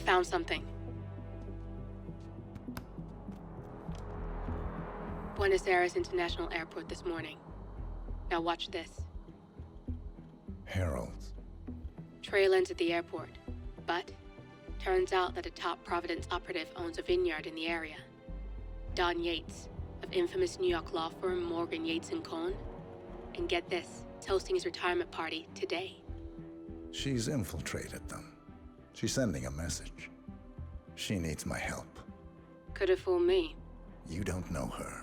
found something. Buenos Aires International Airport this morning. Now watch this. Heralds. Trail ends at the airport, but turns out that a top Providence operative owns a vineyard in the area. Don Yates, of infamous New York law firm Morgan, Yates & Cohn. And get this, he's hosting his retirement party today. She's infiltrated them. She's sending a message. She needs my help. Could have fooled me. You don't know her.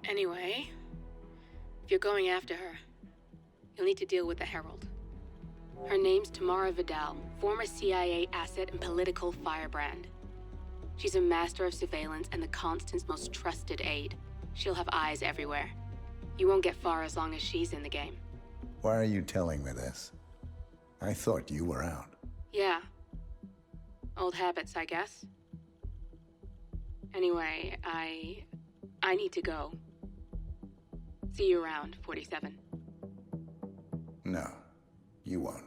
Anyway, if you're going after her, you'll need to deal with the Herald. Her name's Tamara Vidal, former CIA asset and political firebrand. She's a master of surveillance and the Constant's most trusted aide. She'll have eyes everywhere. You won't get far as long as she's in the game. Why are you telling me this? I thought you were out. Yeah. Old habits, I guess. Anyway, I need to go. See you around, 47. No, you won't.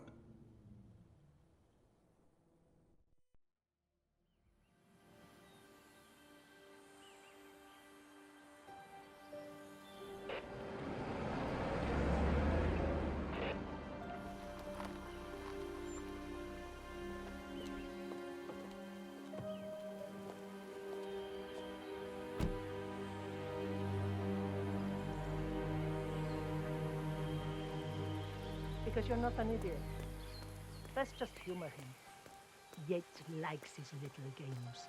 Because you're not an idiot. Let's just humor him. Yates likes his little games.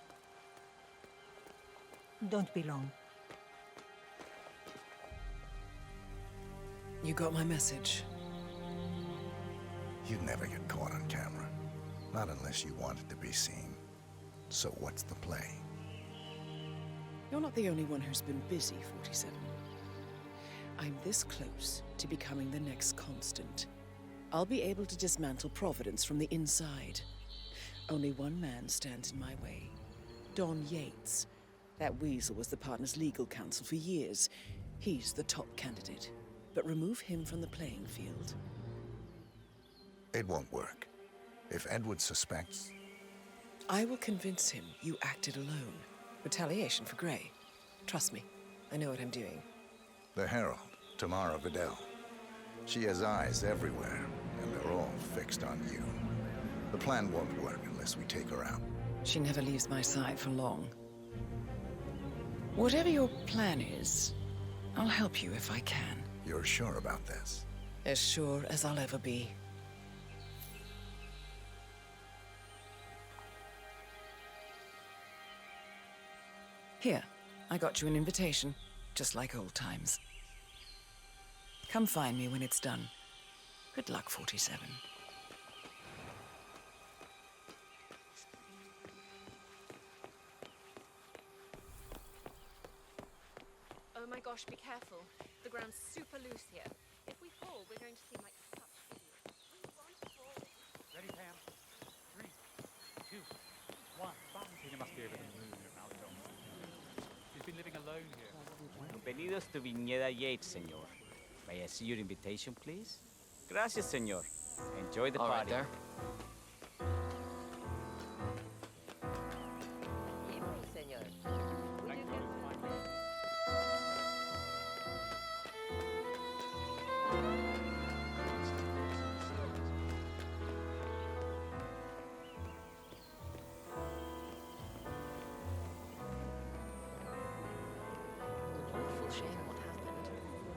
Don't be long. You got my message. You'd never get caught on camera. Not unless you wanted to be seen. So what's the play? You're not the only one who's been busy, 47. I'm this close to becoming the next Constant. I'll be able to dismantle Providence from the inside. Only one man stands in my way. Don Yates. That weasel was the partner's legal counsel for years. He's the top candidate. But remove him from the playing field. It won't work. If Edward suspects... I will convince him you acted alone. Retaliation for Grey. Trust me, I know what I'm doing. The Herald, Tamara Vidal. She has eyes everywhere, and they're all fixed on you. The plan won't work unless we take her out. She never leaves my side for long. Whatever your plan is, I'll help you if I can. You're sure about this? As sure as I'll ever be. Here, I got you an invitation, just like old times. Come find me when it's done. Good luck, 47. Oh my gosh, be careful. The ground's super loose here. If we fall, we're going to seem like such idiots. We want to fall. Ready, Pam? 3, 2, 1. Valentina must be over the moon about Johnson. She's been living alone here. Bienvenidos to Viñeda Yates, señor. May I see your invitation, please? Gracias, señor. Enjoy the party. Right there.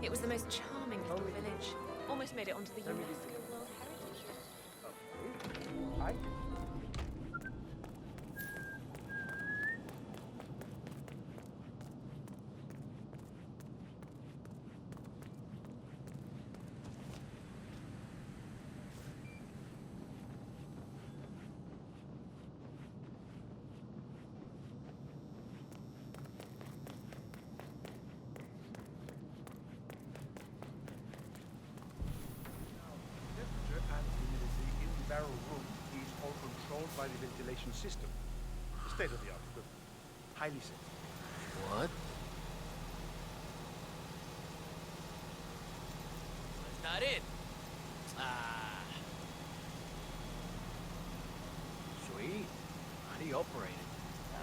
It was the most charming little village. Almost made it onto the UNESCO World Heritage List. Hi. Barrel room is all controlled by the ventilation system. State of the art, but highly sensitive. What? That's not it. Ah. Sweet. Sweet. How do you operate it?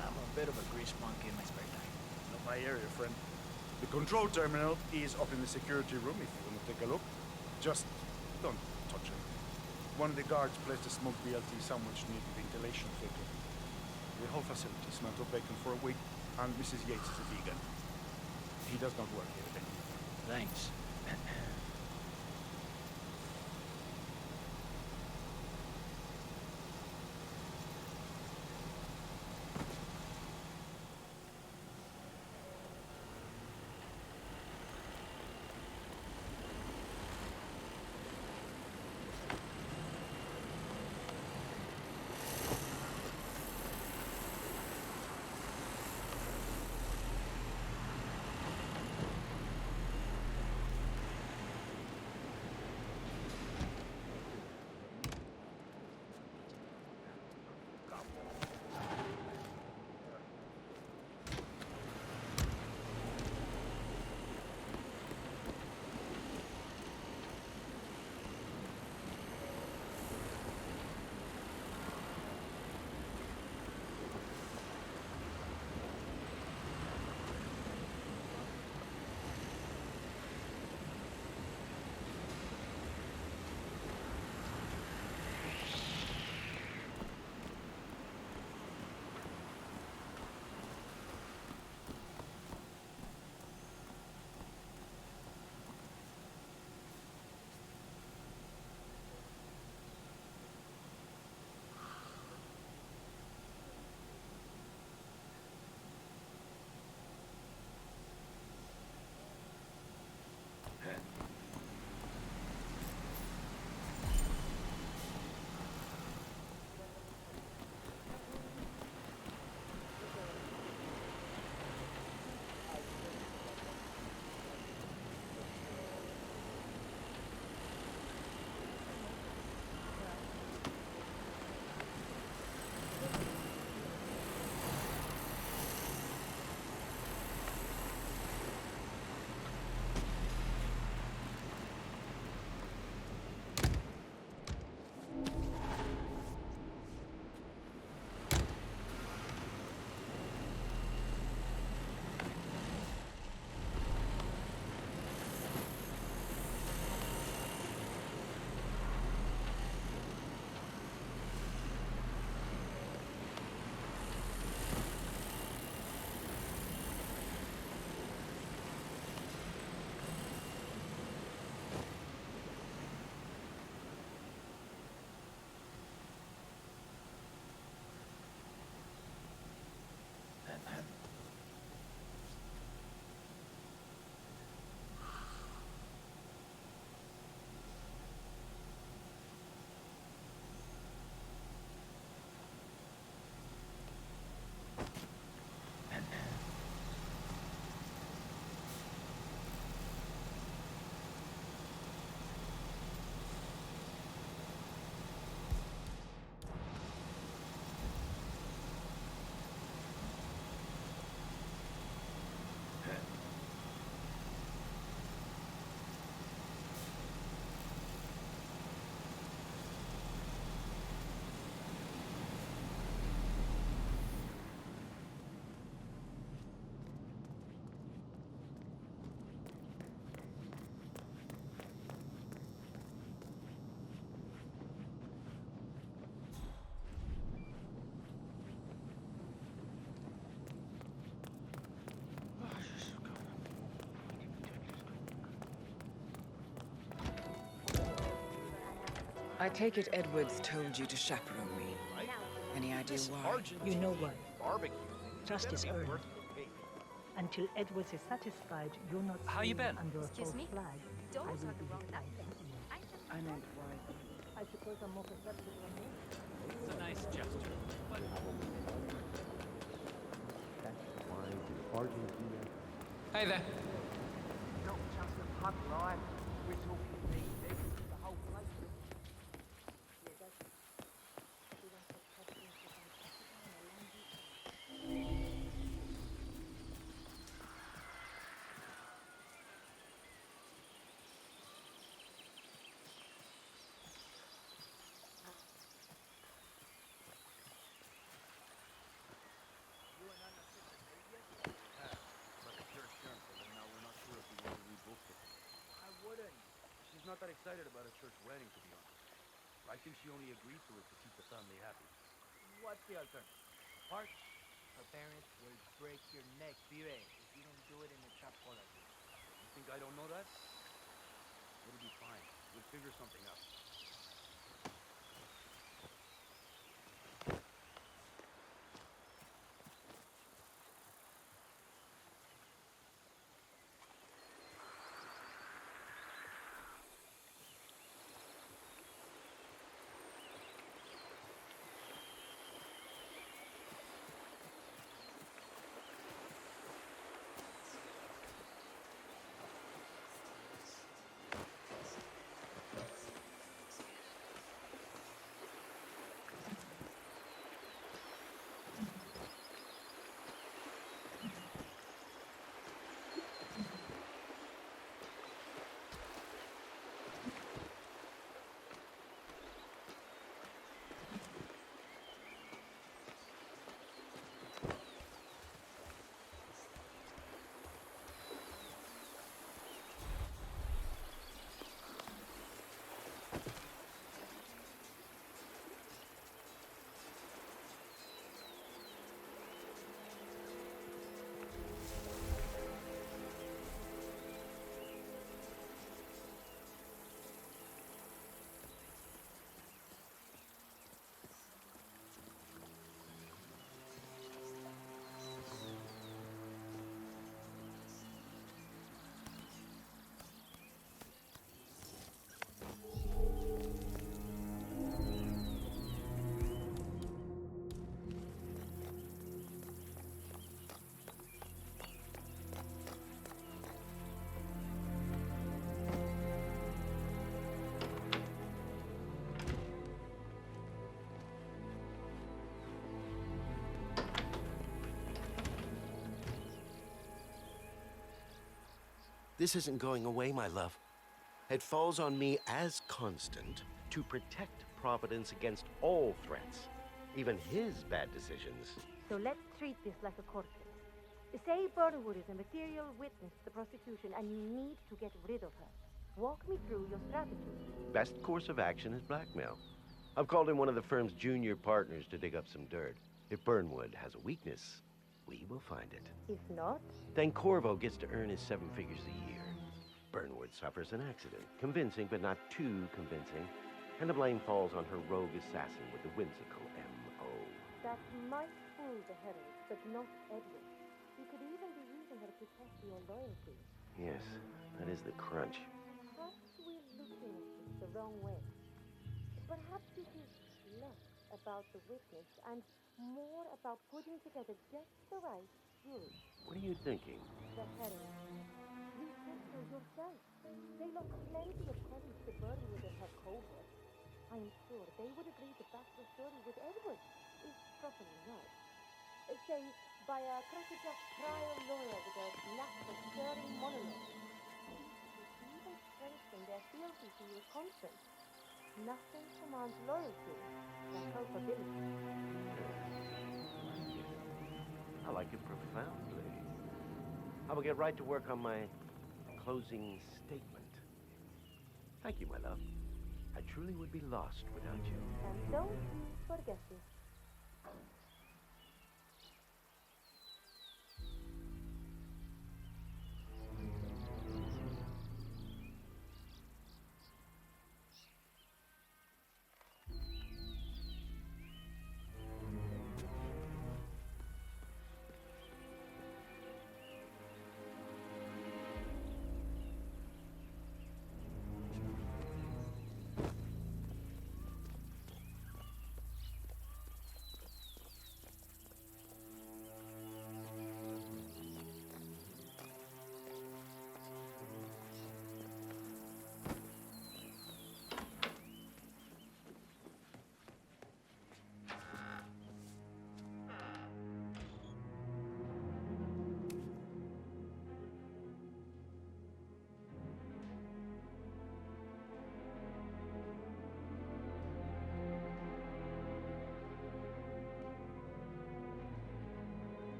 I'm a bit of a grease monkey in my spare time. Not my area, friend. The control terminal is up in the security room if you want to take a look. Just don't touch it. One of the guards placed a smoked BLT sandwich near the ventilation filter. The whole facility smelled of bacon for a week, and Mrs. Yates is a vegan. He does not work here then. Thanks. I take it Edwards told you to chaperone me. Any idea why? You know why. Barbecue. Trust is earned. Until Edwards is satisfied you're not How you staying been? under a Excuse false me? flag, Don't I will have the be wrong kind number. to you. I meant why. I suppose I'm more perceptive than you. It's a nice gesture, but hey there. Not just a pub life. We're talking these the whole place. Yeah, that's it. She wants to cut things with some chicken and a lungy. not that excited about a church wedding, to be honest. I think she only agreed to it to keep the family happy. What's the alternative? Park? Her parents will break your neck, pibe, if you don't do it in the chop cola route. You think I don't know that? It'll be fine. We'll figure something out. This isn't going away, my love. It falls on me as constant to protect Providence against all threats, even his bad decisions. So let's treat this like a court case. Say Burnwood is a material witness to the prosecution and you need to get rid of her. Walk me through your strategy. Best course of action is blackmail. I've called in one of the firm's junior partners to dig up some dirt. If Burnwood has a weakness, we will find it. If not? Then Corvo gets to earn his 7 figures a year. Burnwood suffers an accident. Convincing, but not too convincing. And the blame falls on her rogue assassin with the whimsical M.O. That might fool the Herald, but not Edward. He could even be using her to test your loyalty. Yes, that is the crunch. Perhaps we're looking at this the wrong way. Perhaps this is less about the witness and more about putting together just the right jury. What are you thinking? The Herald. You said so yourself. They lost plenty of courage to Burnwood and her cohort. I'm sure they would agree to back the story with Edward, if properly known. Say, by a crackerjack trial lawyer with a knack for stirring monologues. It even strengthened their fealty to your conscience. Nothing commands loyalty like culpability. I like it profoundly. I will get right to work on my closing statement. Thank you, my love. I truly would be lost without you. And don't forget this.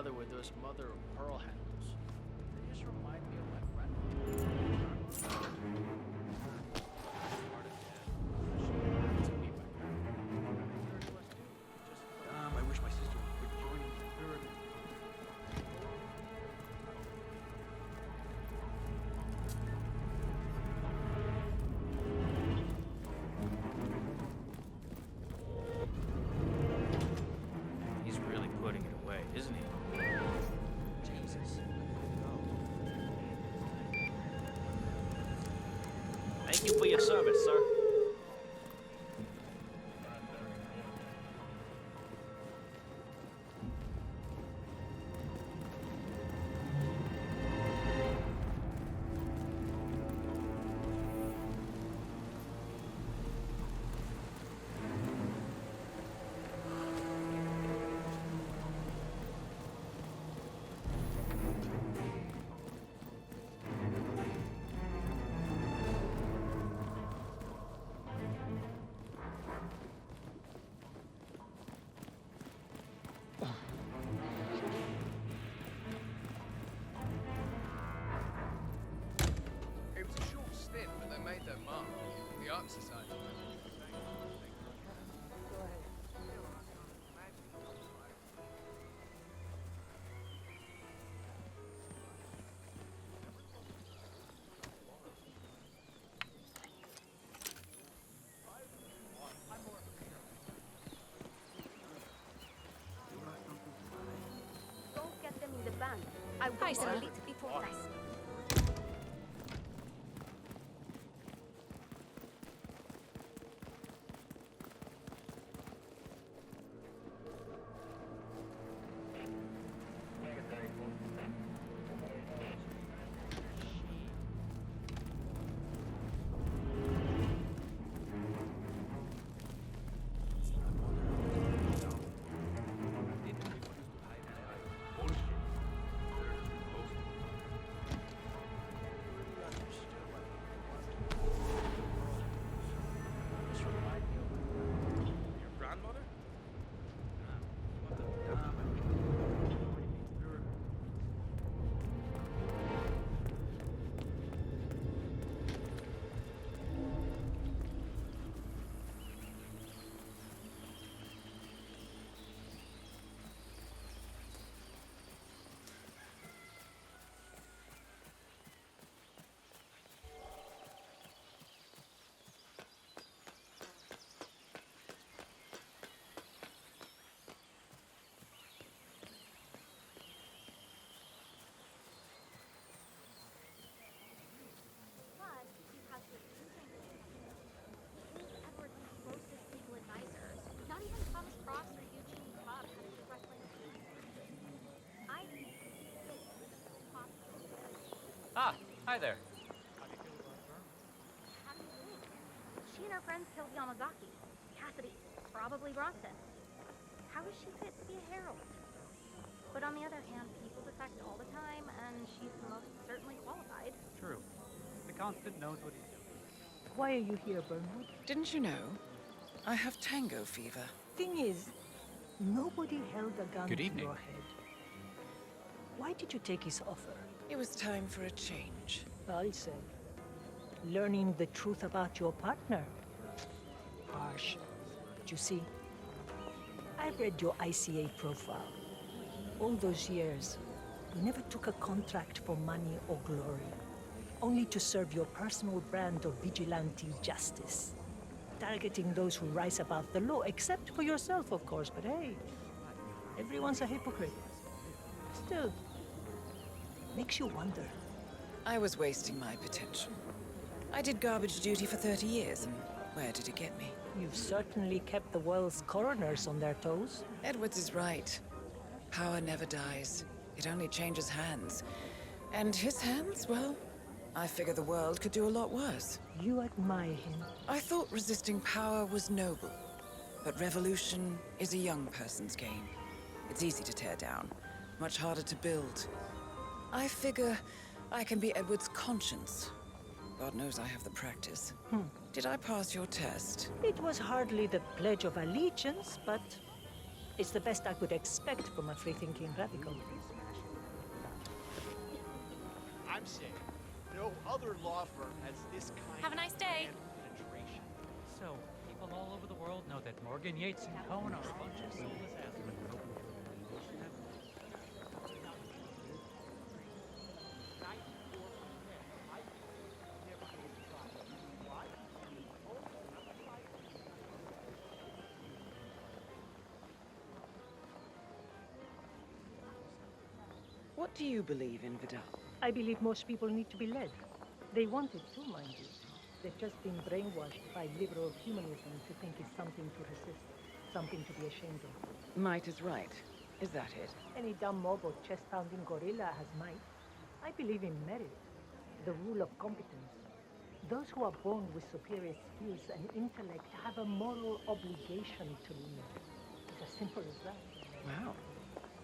bother with those mother of pearl handles. They just remind me of my grandmother. Damn, I wish my sister would quit joining the pyramid. He's really putting it away, isn't he? Jesus. Thank you for your service, sir. It was a short stint, but they made their mark. The Art Society. Don't get them in the van. I will Hi, sir. delete before night. Your grandmother? But you have to He's Edward's closest legal advisors. Not even Thomas Cross or Eugene Cobb had a direct link to him. I think it's possible. Ah, hi there. How do you think? She and her friends killed Yamazaki. Cassidy. Probably Bronson. How is she fit to be a herald? But on the other hand, people defect all the time, and she's most certainly qualified. True. The Constant knows what he's doing. Why are you here, Burnwood? Didn't you know? I have tango fever. Thing is, nobody held a gun Good to evening. your head. Why did you take his offer? It was time for a change. I say, learning the truth about your partner. Harsh. But you see, I read your ICA profile. All those years, you never took a contract for money or glory, only to serve your personal brand of vigilante justice, targeting those who rise above the law, except for yourself, of course, but hey, everyone's a hypocrite. Still, makes you wonder. I was wasting my potential. I did garbage duty for 30 years, and where did it get me? You've certainly kept the world's coroners on their toes. Edwards is right. Power never dies. It only changes hands. And his hands, well, I figure the world could do a lot worse. You admire him. I thought resisting power was noble. But revolution is a young person's game. It's easy to tear down, much harder to build. I figure I can be Edward's conscience. God knows I have the practice. Did I pass your test? It was hardly the Pledge of Allegiance, but It's the best I could expect from a free-thinking radical. I'm saying, no other law firm has this kind Have a nice day. of penetration. So, people all over the world know that Morgan, Yates, and Cohen are a bunch of soulless assholes. What do you believe in, Vidal? I believe most people need to be led. They want it too, mind you. They've just been brainwashed by liberal humanism to think it's something to resist, something to be ashamed of. Might is right. Is that it? Any dumb mob or chest-pounding gorilla has might. I believe in merit, the rule of competence. Those who are born with superior skills and intellect have a moral obligation to lead. It's as simple as that. Wow.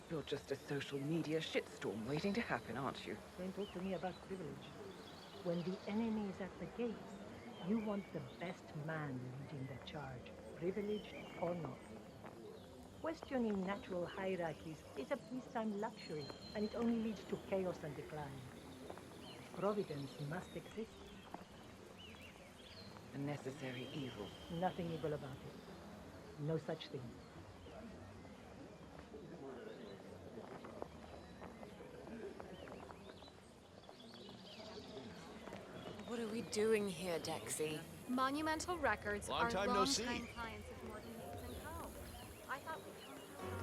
You're just a social media shitstorm waiting to happen, aren't you? Don't talk to me about privilege. When the enemy is at the gates, you want the best man leading the charge, privileged or not. Questioning natural hierarchies is a peacetime luxury, and it only leads to chaos and decline. Providence must exist. A necessary evil. Nothing evil about it. No such thing. What are we doing here, Dexy? Monumental Records Long are time no longtime see. clients of Morgan, Yates and Co. I thought we'd come to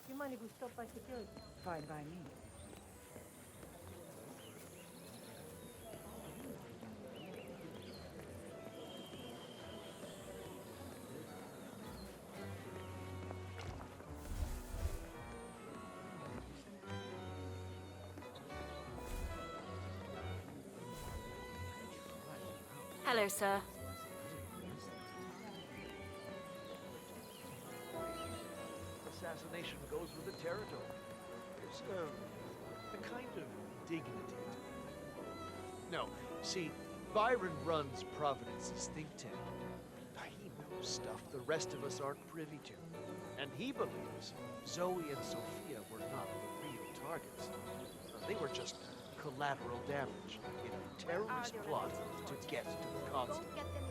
You mind if we stop by security? Fine by me. Hello, sir. Assassination goes with the territory. There's a kind of dignity to it. No, see, Byron runs Providence's think tank. He knows stuff the rest of us aren't privy to. And he believes Zoe and Sophia were not the real targets. They were just collateral damage in a terrorist plot to get to the constant.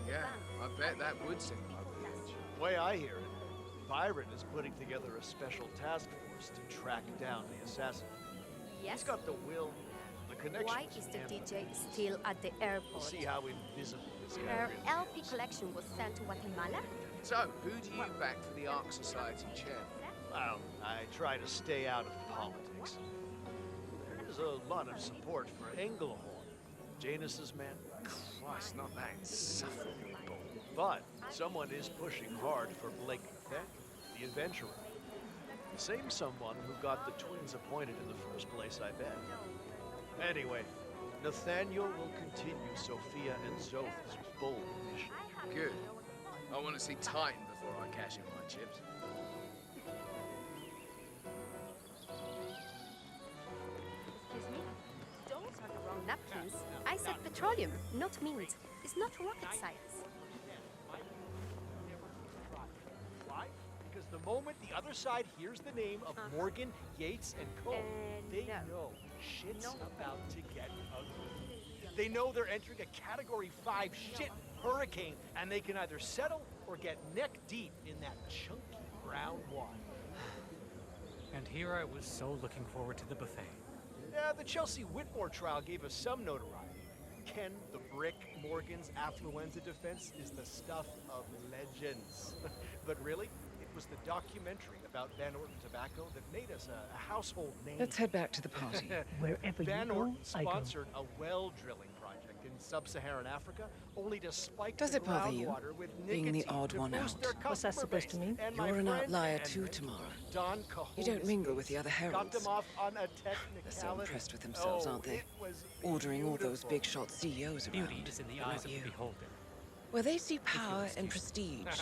Yeah, I bet that would seem like the edge. Way I hear it, Byron is putting together a special task force to track down the assassin. Yes? He's got the will, the connections. Why is the and DJ still at the airport? we'll see how invisible this guy Her really LP is. collection was sent to Guatemala? So, who do you back for the Ark Society chair? Well, I try to stay out of politics. There's a lot of support for Engelhorn, Janus's man. Christ, not that insufferable. But someone is pushing hard for Blake Nathaniel, the adventurer. The same someone who got the twins appointed in the first place, I bet. Anyway, Nathaniel will continue Sophia and Zoe's bold mission. Good. I want to see Titan before I cash in my chips. Excuse me? Those are the wrong napkins. I said petroleum, not mint. It's not rocket science. Why? Because the moment the other side hears the name of Morgan, Yates, and Co., they know shit's about to get ugly. They know they're entering a Category 5 shit hurricane, and they can either settle or get neck deep in that chunky brown water. And here I was so looking forward to the buffet. Yeah, the Chelsea Whitmore trial gave us some notoriety. Ken the Brick Morgan's affluenza defense is the stuff of legends. But really, it was the documentary about Van Orton tobacco that made us a household name. Let's head back to the party. Wherever Van you go, Orton I go. sponsored a well drilling project in sub-Saharan Africa, only to spike Does the it bother you, groundwater with being nicotine the odd to one boost out? their What's that customer supposed to base. mean? And my You're an friend outlier and too, mentor, Tamara. Don You don't Cajonas mingle with the Yates, other got heralds. them off on a They're technicality. so impressed with themselves, aren't they? It was Ordering all those beautiful. big-shot CEOs around. Beauty is in the but eyes not of you. the beholder. Where they see power excuse and me. prestige,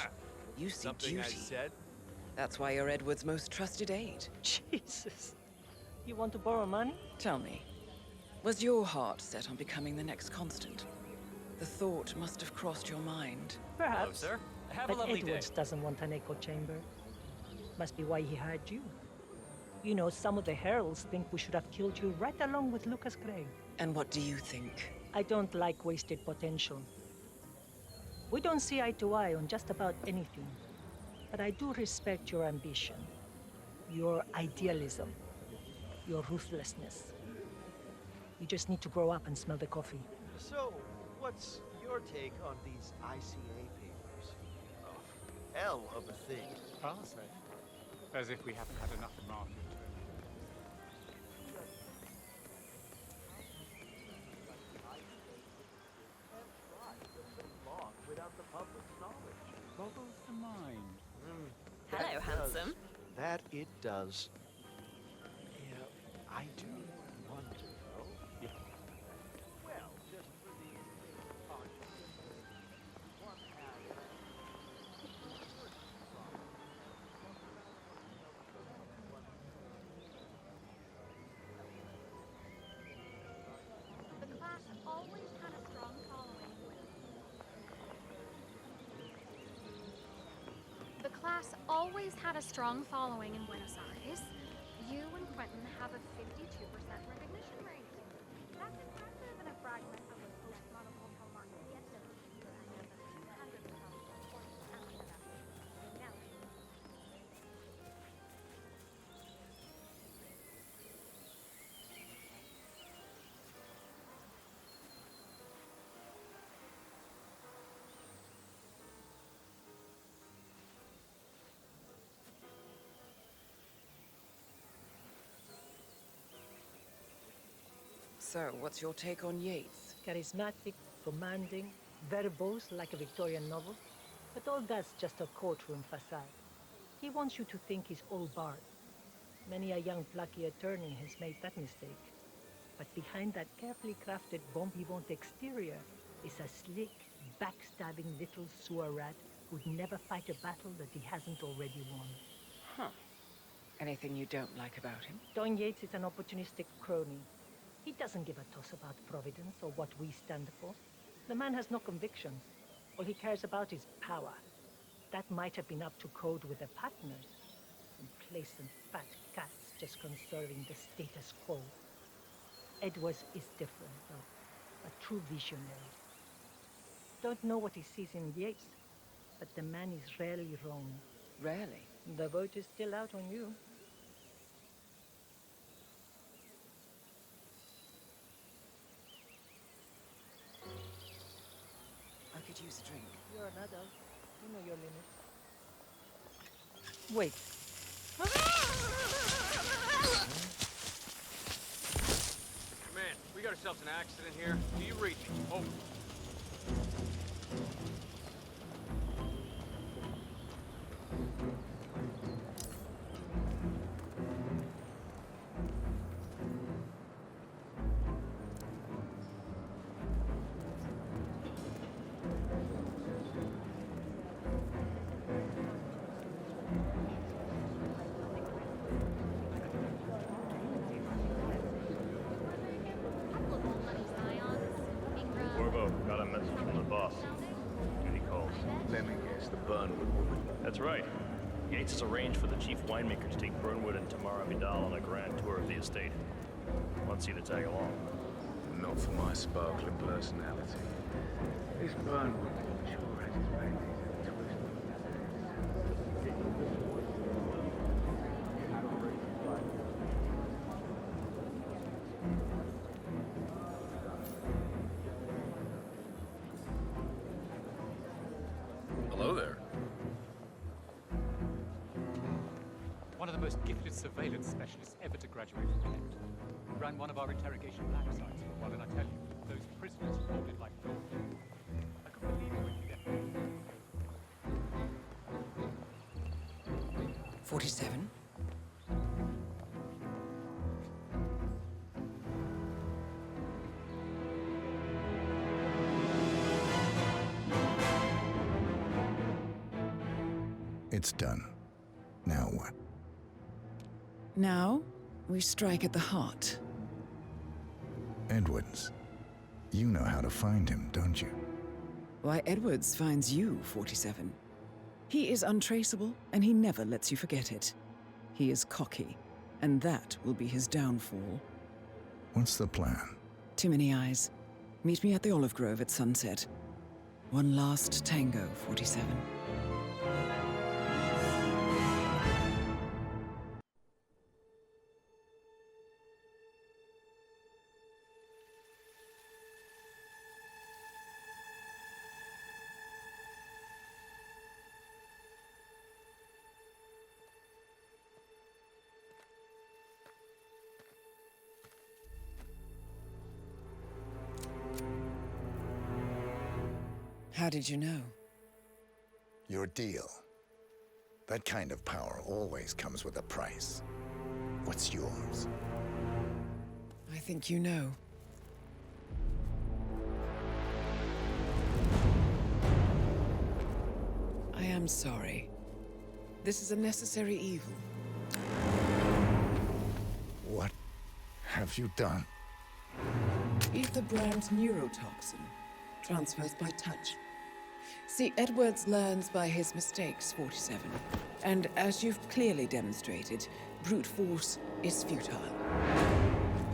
you see Something I duty. said. That's why you're Edward's most trusted aide. Jesus. You want to borrow money? Tell me, was your heart set on becoming the next constant? The thought must have crossed your mind. Perhaps. Hello, sir. Have a But lovely Edwards day. doesn't want an echo chamber. Must be why he hired you. You know, some of the heralds think we should have killed you right along with Lucas Gray. And what do you think? I don't like wasted potential. We don't see eye to eye on just about anything. But I do respect your ambition, your idealism, your ruthlessness. You just need to grow up and smell the coffee. So, what's your take on these ICA papers? Oh, hell of a thing. I'll say. As if we haven't had enough demand. Without the public's knowledge. Boggles the mind. Hello, handsome. That it does. Yeah, I do wonder, though. Yeah. Well, just for the one has The class always had a strong following. The class always had a strong following in Buenos Aires. You and Quentin have a 52% recognition rate. That's impressive in a fragment of the post-monocultural market. Yet the computer has a 200% Amsterdam. Now, So, what's your take on Yates? Charismatic, commanding, verbose like a Victorian novel. But all that's just a courtroom facade. He wants you to think he's all barred. Many a young plucky attorney has made that mistake. But behind that carefully crafted bon vivant exterior is a slick, backstabbing little sewer rat who'd never fight a battle that he hasn't already won. Huh. Anything you don't like about him? Don Yates is an opportunistic crony. He doesn't give a toss about Providence or what we stand for. The man has no convictions. All he cares about is power. That might have been up to code with the partners. Complacent fat cats just conserving the status quo. Edwards is different, though. A true visionary. Don't know what he sees in Yates, but the man is rarely wrong. Rarely? The vote is still out on you. I could use a drink. You're an adult. You know your limits. Wait. Man, we got ourselves an accident here. Do you read me? Over. Corvo, got a message from the boss. Duty calls. Let me guess, the Burnwood woman. That's right. Yates has arranged for the chief winemaker to take Burnwood and Tamara Vidal on a grand tour of the estate. Wants you to tag along. Not for my sparkling personality. This Burnwood sure has his back. Hello there. One of the most gifted surveillance specialists ever to graduate from Kent. Ran one of our interrogation black sites for a while, and I tell you, those prisoners folded like doors. I couldn't believe it when you left. 47? It's done. Now what? Now, we strike at the heart. Edwards. You know how to find him, don't you? Why, Edwards finds you, 47. He is untraceable, and he never lets you forget it. He is cocky, and that will be his downfall. What's the plan? Too many eyes. Meet me at the Olive Grove at sunset. One last tango, 47. How did you know? Your deal. That kind of power always comes with a price. What's yours? I think you know. I am sorry. This is a necessary evil. What have you done? Ether brand neurotoxin transfers by touch. See, Edwards learns by his mistakes, 47. And as you've clearly demonstrated, brute force is futile.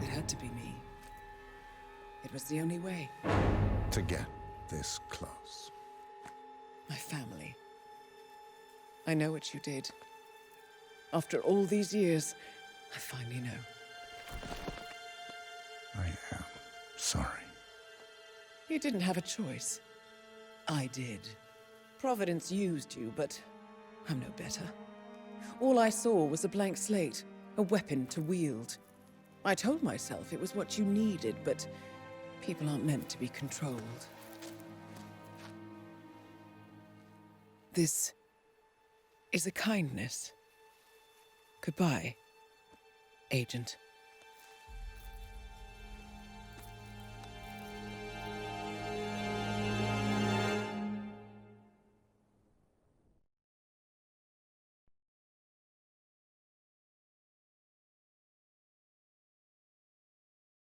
It had to be me. It was the only way. To get this close. My family. I know what you did. After all these years, I finally know. I am sorry. You didn't have a choice. I did. Providence used you, but I'm no better. All I saw was a blank slate, a weapon to wield. I told myself it was what you needed, but people aren't meant to be controlled. This is a kindness. Goodbye, Agent.